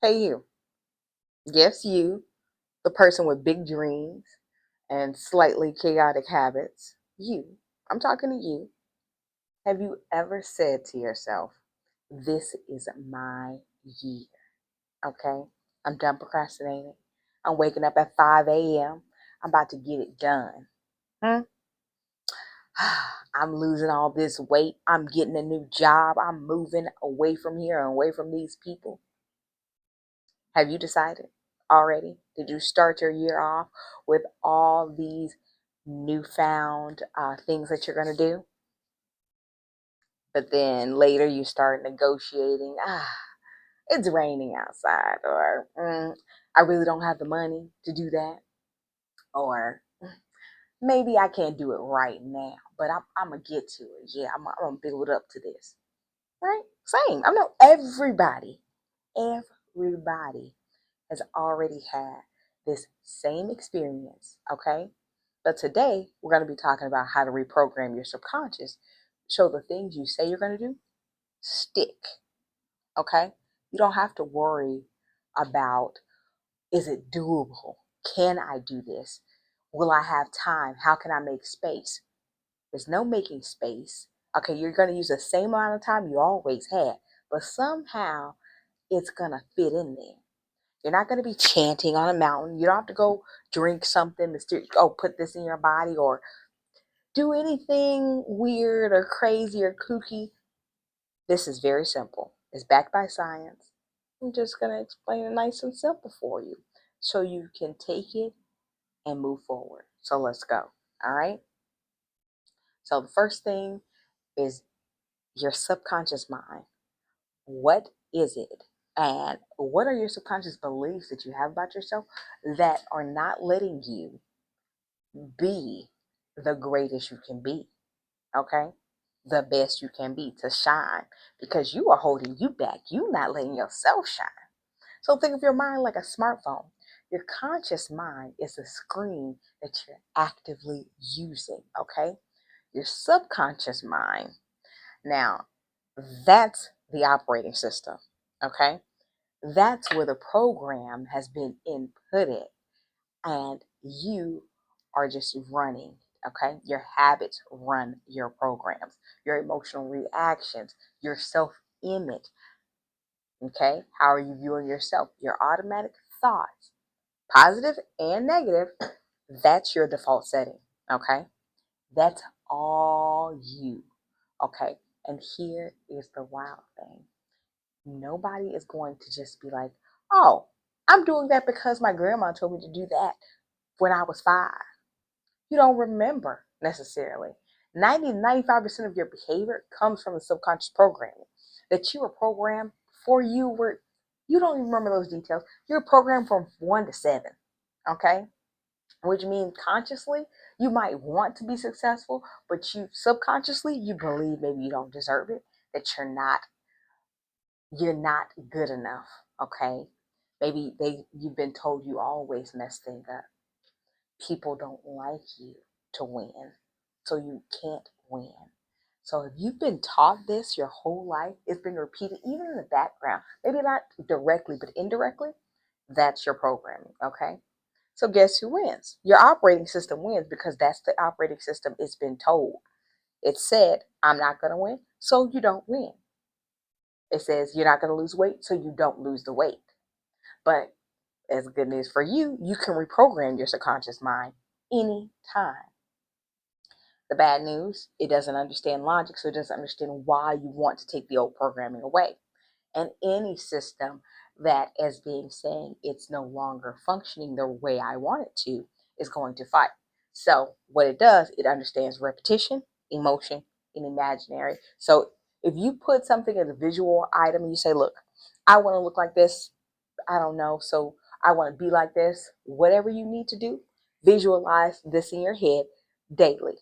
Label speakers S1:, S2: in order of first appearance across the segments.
S1: Hey, you. Yes, you, the person with big dreams and slightly chaotic habits. You. I'm talking to you. Have you ever said to yourself, this is my year? Okay? I'm done procrastinating. I'm waking up at 5 a.m. I'm about to get it done. Hmm? I'm losing all this weight. I'm getting a new job. I'm moving away from here and away from these people. Have you decided already? Did you start your year off with all these newfound things that you're going to do? But then later you start negotiating. It's raining outside, or I really don't have the money to do that, or maybe I can't do it right now, but I'm going to get to it. Yeah, I'm going to build up to this. Right? Same. I know everybody has already had this same experience, okay? But today, we're going to be talking about how to reprogram your subconscious so the things you say you're going to do stick, okay? You don't have to worry about, is it doable? Can I do this? Will I have time? How can I make space? There's no making space. Okay, you're going to use the same amount of time you always had, but somehow it's going to fit in there. You're not going to be chanting on a mountain. You don't have to go drink something mysterious. Oh, put this in your body or do anything weird or crazy or kooky. This is very simple. It's backed by science. I'm just going to explain it nice and simple for you so you can take it and move forward. So let's go. All right. So the first thing is your subconscious mind. What is it? And what are your subconscious beliefs that you have about yourself that are not letting you be the greatest you can be? Okay? The best you can be to shine because you are holding you back. You not letting yourself shine. So think of your mind like a smartphone. Your conscious mind is a screen that you're actively using. Okay? Your subconscious mind. Now, that's the operating system. Okay? That's where the program has been inputted and you are just running. Okay? Your habits run your programs, your emotional reactions, your self image. Okay? How are you viewing yourself? Your automatic thoughts, positive and negative, that's your default setting. Okay? That's all you. Okay? And here is the wild thing. Nobody is going to just be like, oh, I'm doing that because my grandma told me to do that when I was 5. You don't remember necessarily. 95% of your behavior comes from the subconscious programming that you were programmed before you don't even remember those details. You're programmed from 1 to 7, okay? Which means consciously you might want to be successful, but you subconsciously you believe maybe you don't deserve it, that you're not good enough, okay? Maybe you've been told you always mess things up. People don't like you to win, so you can't win. So if you've been taught this your whole life, it's been repeated even in the background, maybe not directly, but indirectly, that's your programming, okay? So guess who wins? Your operating system wins because that's the operating system it's been told. It said, I'm not going to win, so you don't win. It says you're not going to lose weight, so you don't lose the weight. But as good news for you, you can reprogram your subconscious mind anytime. The bad news, it doesn't understand logic, so it doesn't understand why you want to take the old programming away. And any system that is being saying it's no longer functioning the way I want it to is going to fight. So what it does, it understands repetition, emotion, and imaginary. So if you put something as a visual item and you say, look, I want to look like this, I don't know, so I want to be like this, whatever you need to do, visualize this in your head daily.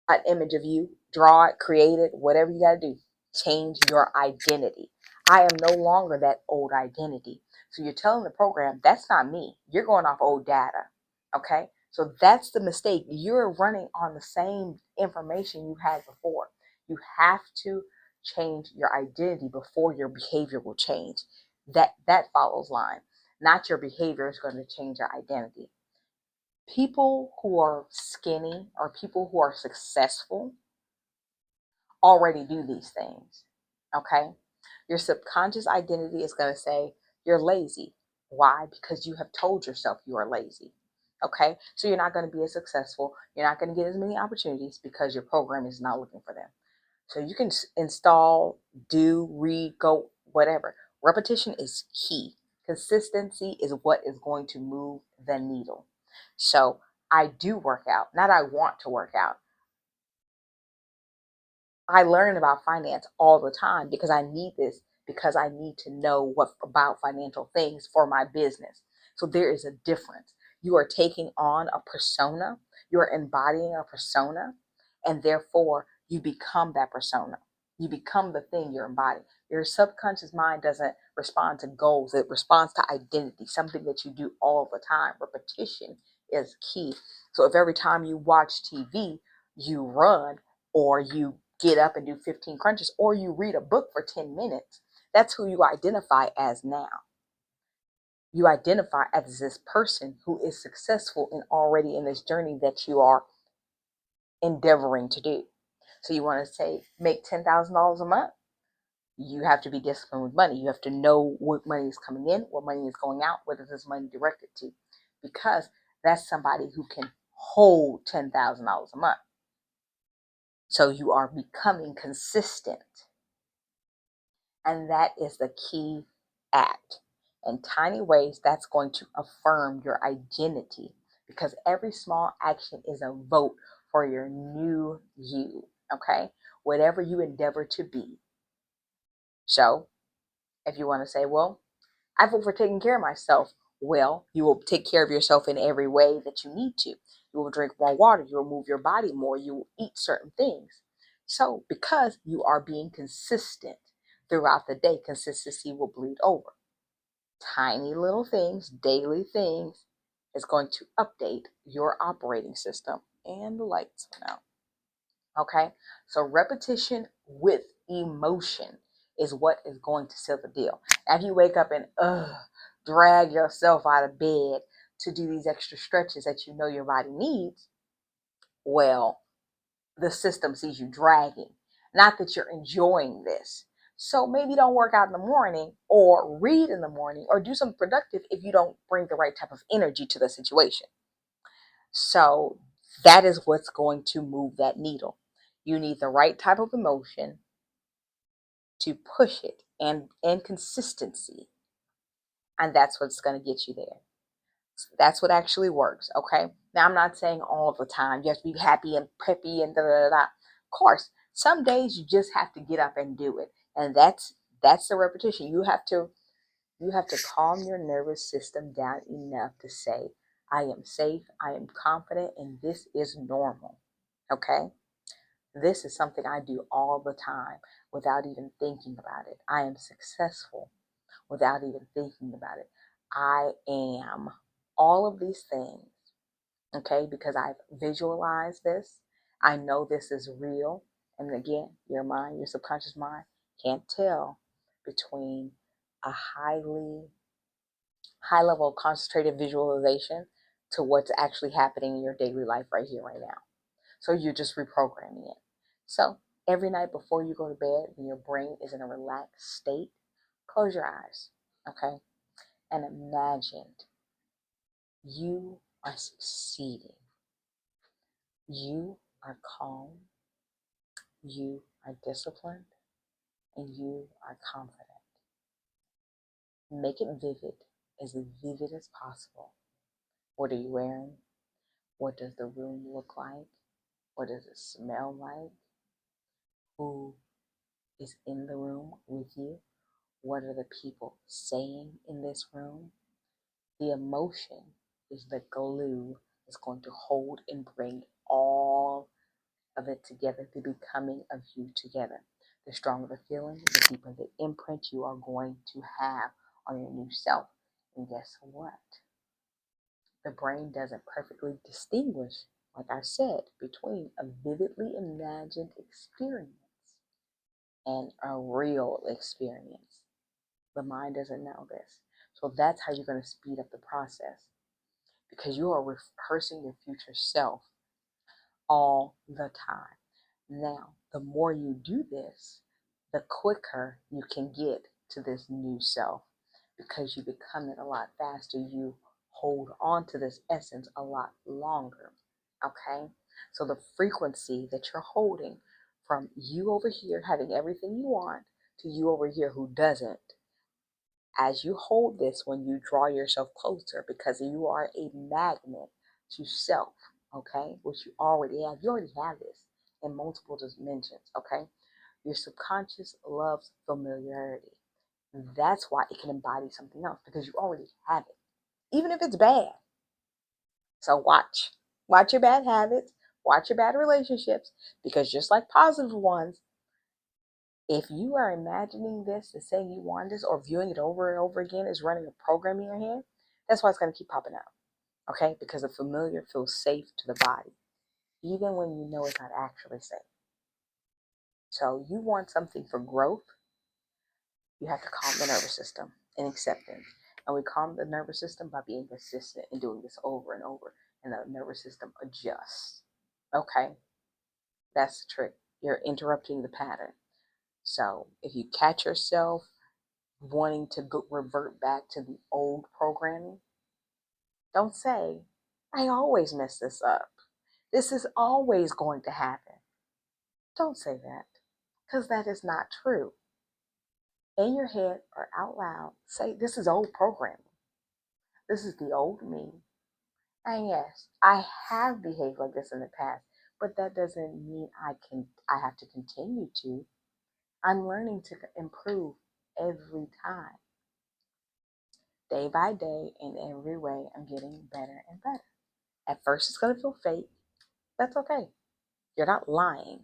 S1: An image of you, draw it, create it, whatever you got to do. Change your identity. I am no longer that old identity. So you're telling the program, that's not me. You're going off old data. Okay? So that's the mistake. You're running on the same information you had before. You have to change your identity before your behavior will change. That follows line. Not your behavior is going to change your identity. People who are skinny or people who are successful already do these things. Okay? Your subconscious identity is going to say you're lazy. Why? Because you have told yourself you are lazy. Okay? So you're not going to be as successful. You're not going to get as many opportunities because your program is not looking for them. So you can install, do, read, go, whatever. Repetition is key. Consistency is what is going to move the needle. So I do work out, not I want to work out. I learn about finance all the time because I need this, because I need to know what about financial things for my business. So there is a difference. You are taking on a persona, you are embodying a persona, and therefore you become that persona. You become the thing you're embodying. Your subconscious mind doesn't respond to goals, it responds to identity, something that you do all the time. Repetition is key. So if every time you watch TV, you run, or you get up and do 15 crunches, or you read a book for 10 minutes, that's who you identify as now. You identify as this person who is successful and already in this journey that you are endeavoring to do. So you want to say make $10,000 a month? You have to be disciplined with money. You have to know what money is coming in, what money is going out, what is this money directed to, because that's somebody who can hold $10,000 a month. So you are becoming consistent. And that is the key act. In tiny ways, that's going to affirm your identity, because every small action is a vote for your new you. Okay? Whatever you endeavor to be. So if you want to say, well, I vote for taking care of myself. Well, you will take care of yourself in every way that you need to. You will drink more water. You will move your body more. You will eat certain things. So because you are being consistent throughout the day, consistency will bleed over. Tiny little things, daily things, is going to update your operating system. And the lights went out. Okay? So repetition with emotion is what is going to seal the deal. Now, if you wake up and drag yourself out of bed to do these extra stretches that you know your body needs, well, the system sees you dragging. Not that you're enjoying this. So maybe don't work out in the morning, or read in the morning, or do something productive if you don't bring the right type of energy to the situation. So that is what's going to move that needle. You need the right type of emotion to push it, and consistency. And that's what's going to get you there. That's what actually works. Okay. Now, I'm not saying all the time you have to be happy and preppy and da da da da. Of course, some days you just have to get up and do it. And that's the repetition. You have to calm your nervous system down enough to say, I am safe, I am confident, and this is normal. Okay? This is something I do all the time without even thinking about it. I am successful without even thinking about it. I am all of these things, okay, because I've visualized this. I know this is real. And again, your mind, your subconscious mind can't tell between a high level of concentrated visualization to what's actually happening in your daily life right here, right now. So you're just reprogramming it. So every night before you go to bed, when your brain is in a relaxed state, close your eyes, okay? And imagine you are succeeding. You are calm. You are disciplined. And you are confident. Make it vivid as possible. What are you wearing? What does the room look like? What does it smell like? Who is in the room with you? What are the people saying in this room? The emotion is the glue that's going to hold and bring all of it together, the becoming of you together. The stronger the feeling, the deeper the imprint you are going to have on your new self. And guess what? The brain doesn't perfectly distinguish, like I said, between a vividly imagined experience and a real experience. The mind doesn't know this. So that's how you're going to speed up the process, because you are rehearsing your future self all the time. Now, the more you do this, the quicker you can get to this new self, because you become it a lot faster. You hold on to this essence a lot longer. Okay? So the frequency that you're holding from you over here having everything you want to you over here who doesn't, as you hold this, when you draw yourself closer, because you are a magnet to self, okay, which you already have. You already have this in multiple dimensions, okay? Your subconscious loves familiarity. That's why it can embody something else, because you already have it, even if it's bad. So watch your bad habits, watch your bad relationships, because just like positive ones, if you are imagining this and saying you want this or viewing it over and over again as running a program in your head, that's why it's going to keep popping up. Okay? Because the familiar feels safe to the body, even when you know it's not actually safe. So you want something for growth, you have to calm the nervous system and acceptance. And we calm the nervous system by being consistent and doing this over and over. And the nervous system adjusts. Okay? That's the trick. You're interrupting the pattern. So if you catch yourself wanting to revert back to the old programming, don't say, I always mess this up. This is always going to happen. Don't say that, because that is not true. In your head or out loud, say, this is old programming. This is the old me. And yes, I have behaved like this in the past, but that doesn't mean I have to continue to. I'm learning to improve every time. Day by day, in every way, I'm getting better and better. At first, it's going to feel fake. That's okay. You're not lying.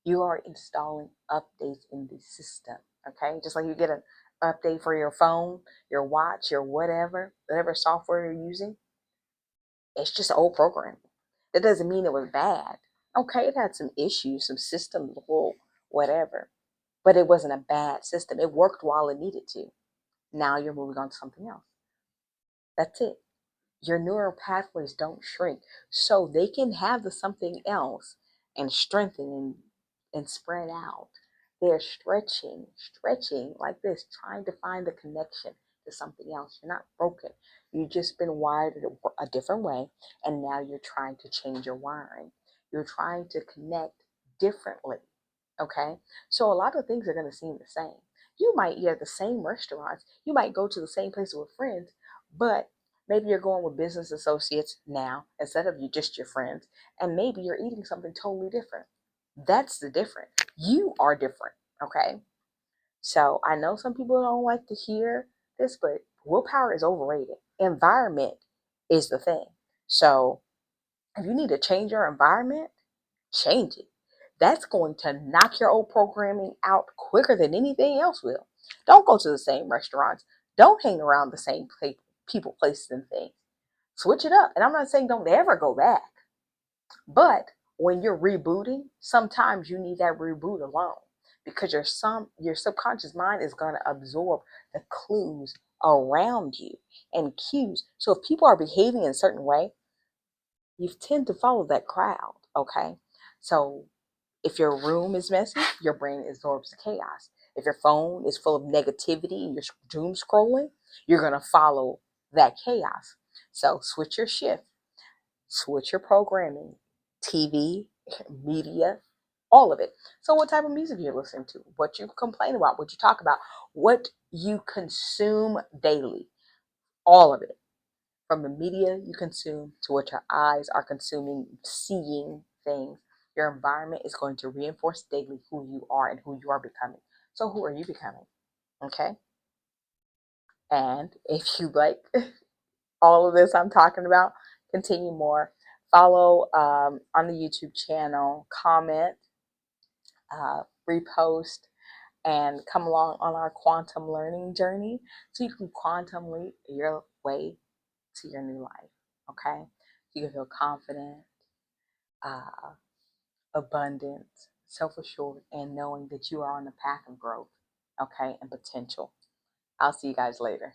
S1: You are installing updates in the system. Okay? Just like you get an update for your phone, your watch, your whatever software you're using, it's just old programming. That doesn't mean it was bad. Okay, it had some issues, some system level, whatever. But it wasn't a bad system. It worked while it needed to. Now you're moving on to something else. That's it. Your neural pathways don't shrink, so they can have the something else and strengthen and spread out. They're stretching like this, trying to find the connection to something else. You're not broken. You've just been wired a different way, and now you're trying to change your wiring. You're trying to connect differently. Okay, so a lot of things are going to seem the same. You might eat at the same restaurants, you might go to the same place with friends, but maybe you're going with business associates now instead of just your friends, and maybe you're eating something totally different. That's the difference. You are different. Okay, so I know some people don't like to hear this, but willpower is overrated. Environment is the thing. So if you need to change your environment, change it. That's going to knock your old programming out quicker than anything else will. Don't go to the same restaurants. Don't hang around the same people, places, and things. Switch it up. And I'm not saying don't ever go back, but when you're rebooting, sometimes you need that reboot alone, because your subconscious mind is going to absorb the clues around you and cues. So if people are behaving in a certain way, you tend to follow that crowd. Okay, so if your room is messy, your brain absorbs the chaos. If your phone is full of negativity and you're doom scrolling, you're going to follow that chaos. So switch your shift, switch your programming, TV, media, all of it. So what type of music you're listening to, what you complain about, what you talk about, what you consume daily, all of it. From the media you consume to what your eyes are consuming, seeing things, your environment is going to reinforce daily who you are and who you are becoming. So who are you becoming? Okay. And if you like all of this I'm talking about, continue more. Follow on the YouTube channel, comment, repost, and come along on our quantum learning journey so you can quantum leap your way to your new life. Okay? You can feel confident, uh, abundant, self assured, and knowing that you are on the path of growth, okay, and potential. I'll see you guys later.